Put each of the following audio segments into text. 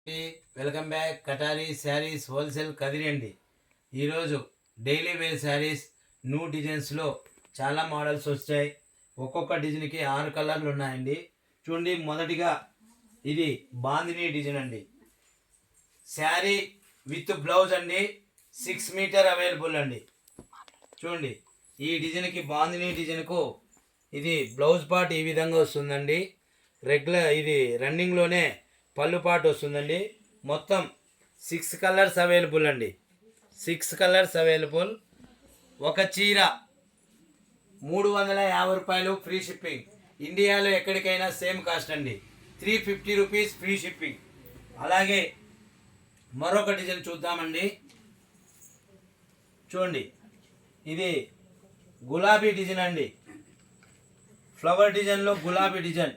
Welcome back. Katari saris wholesale Kadiri అండి. ఈరోజు daily wear saris new డిజైన్స్లో చాలా మోడల్స్ వచ్చాయి. ఒక్కొక్క డిజైన్కి 6 కలర్లు ఉన్నాయండి. చూడండి, మొదటిగా ఇది బాందిని డిజైన్ అండి. శారీ విత్ బ్లౌజ్ అండి, 6 మీటర్ అవైలబుల్ అండి. చూడండి, ఈ డిజైన్కి బాందిని డిజైన్కు ఇది బ్లౌజ్ పార్ట్ ఈ విధంగా వస్తుందండి. రెగ్యులర్ ఇది రన్నింగ్లోనే పళ్ళు పాటు వస్తుందండి. మొత్తం 6 కలర్స్ అవైలబుల్ అండి. 6 కలర్స్ అవైలబుల్. ఒక చీర 350 రూపాయలు ఫ్రీ షిప్పింగ్. ఇండియాలో ఎక్కడికైనా సేమ్ కాస్ట్ అండి. 350 రూపీస్ ఫ్రీ షిప్పింగ్. అలాగే మరొక డిజైన్ చూద్దామండి. చూడండి, ఇది గులాబీ డిజైన్ అండి. ఫ్లవర్ డిజైన్లో గులాబీ డిజైన్.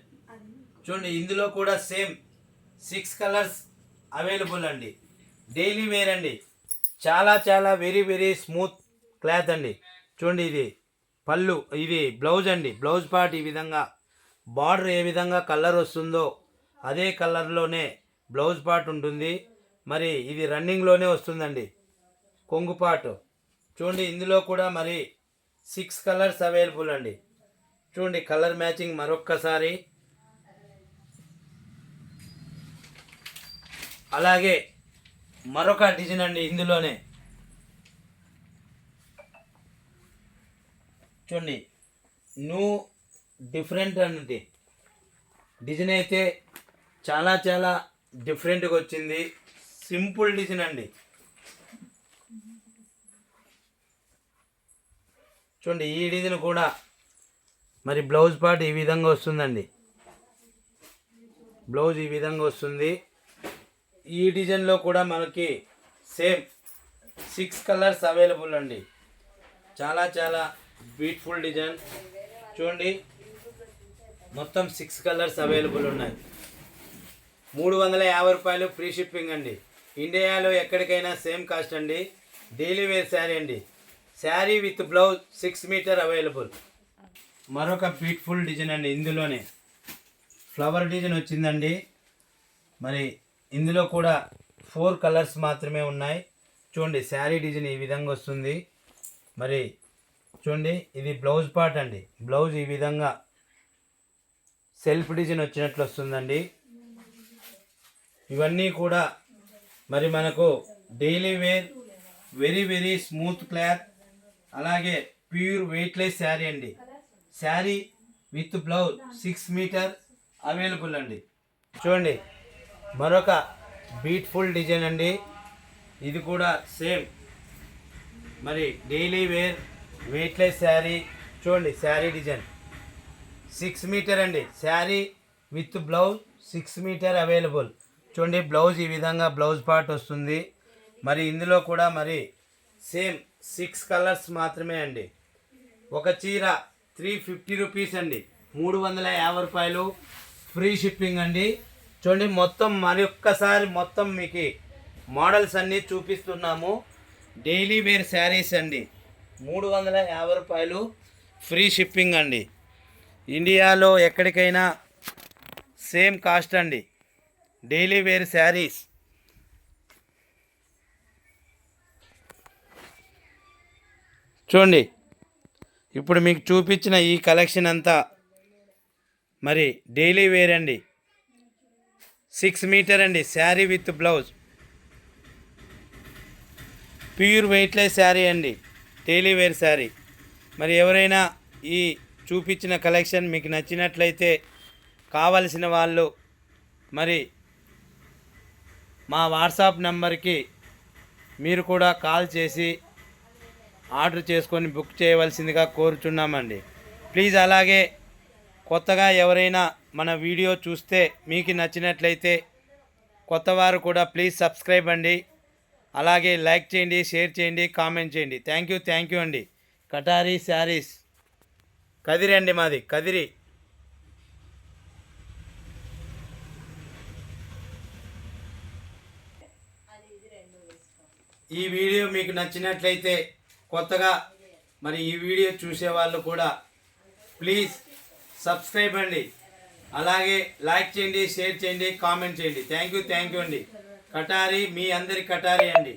చూడండి, ఇందులో కూడా సేమ్ 6 కలర్స్ అవైలబుల్ అండి. డైలీ వేర్ అండి. చాలా చాలా వెరీ వెరీ స్మూత్ క్లాత్ అండి. చూడండి, ఇది పళ్ళు, ఇది బ్లౌజ్ అండి. బ్లౌజ్ పార్ట్ ఈ విధంగా బార్డర్ ఏ విధంగా కలర్ వస్తుందో అదే కలర్లోనే బ్లౌజ్ పార్ట్ ఉంటుంది. మరి ఇది రన్నింగ్లోనే వస్తుందండి కొంగు పార్ట్. చూడండి, ఇందులో కూడా మరి 6 కలర్స్ అవైలబుల్ అండి. చూడండి, కలర్ మ్యాచింగ్ మరొక్కసారి. అలాగే మరొక డిజైన్ అండి. ఇందులోనే చూడండి, న్యూ డిఫరెంట్ అండి. డిజైన్ అయితే చాలా చాలా డిఫరెంట్గా వచ్చింది. సింపుల్ డిజైన్ అండి. చూడండి, ఈ డిజైన్ కూడా మరి బ్లౌజ్ పార్ట్ ఈ విధంగా వస్తుందండి. బ్లౌజ్ ఈ విధంగా వస్తుంది. ఈ డిజైన్లో కూడా మనకి సేమ్ 6 కలర్స్ అవైలబుల్ అండి. చాలా చాలా బ్యూటిఫుల్ డిజైన్. చూడండి, మొత్తం 6 కలర్స్ అవైలబుల్ ఉన్నాయి. 350 రూపాయలు ఫ్రీ షిప్పింగ్ అండి. ఇండియాలో ఎక్కడికైనా సేమ్ కాస్ట్ అండి. డైలీ వేర్ శారీ అండి. Sari with blouse 6 metre available. మరొక బ్యూటిఫుల్ డిజైన్ అండి. ఇందులోనే ఫ్లవర్ డిజైన్ వచ్చిందండి. మరి ఇందులో కూడా 4 కలర్స్ మాత్రమే ఉన్నాయి. చూడండి, శారీ డిజైన్ ఈ విధంగా వస్తుంది. మరి చూడండి, ఇది బ్లౌజ్ పార్ట్ అండి. బ్లౌజ్ ఈ విధంగా సెల్ఫ్ డిజైన్ వచ్చినట్లు వస్తుందండి. ఇవన్నీ కూడా మరి మనకు daily wear very very smooth cloth, అలాగే ప్యూర్ వెయిట్లెస్ శారీ అండి. Sari with blouse 6 metre available అండి. చూడండి, మరొక బ్యూటిఫుల్ డిజైన్ అండి. ఇది కూడా సేమ్ మరి డైలీ వేర్ వెయిట్లెస్ శారీ. చూడండి, శారీ డిజైన్ 6 మీటర్ అండి. Sari with blouse 6 metre available. చూడండి, బ్లౌజ్ ఈ విధంగా బ్లౌజ్ పార్ట్ వస్తుంది. మరి ఇందులో కూడా మరి సేమ్ 6 కలర్స్ మాత్రమే అండి. ఒక చీర 350 రూపీస్ అండి. 350 రూపాయలు ఫ్రీ షిప్పింగ్ అండి. చూడండి, మొత్తం మరొక్కసారి మొత్తం మీకు మోడల్స్ అన్నీ చూపిస్తున్నాము. డైలీ వేర్ శారీస్ అండి. 350 రూపాయలు ఫ్రీ షిప్పింగ్ అండి. ఇండియాలో ఎక్కడికైనా సేమ్ కాస్ట్ అండి. Daily wear saris. చూడండి, ఇప్పుడు మీకు చూపించిన ఈ కలెక్షన్ అంతా మరి డైలీ వేర్ అండి. 6 మీటర్ అండి. Sari with blouse pure weightless sari అండి. Daily wear sari. మరి ఎవరైనా ఈ చూపించిన కలెక్షన్ మీకు నచ్చినట్లయితే కావలసిన వాళ్ళు మరి మా వాట్సాప్ నెంబర్కి మీరు కూడా కాల్ చేసి ఆర్డర్ చేసుకొని బుక్ చేయవలసిందిగా కోరుచున్నామండి. ప్లీజ్ అలాగే కొత్తగా ఎవరైనా మన వీడియో చూస్తే మీకు నచ్చినట్లయితే కొత్తవారు కూడా ప్లీజ్ సబ్స్క్రైబ్ అండి. అలాగే లైక్ చేయండి, షేర్ చేయండి, కామెంట్ చేయండి. థ్యాంక్ యూ అండి. కటారీ శారీస్ కదిరి అండి, మాది కదిరి. ఈ వీడియో మీకు నచ్చినట్లయితే కొత్తగా మరి ఈ వీడియో చూసేవాళ్ళు కూడా ప్లీజ్ సబ్స్క్రైబ్ అండి. అలాగే లైక్ చేయండి, షేర్ చేయండి, కామెంట్ చేయండి. థ్యాంక్ యూ అండి. కటారి మీ అందరి కటారి అండి.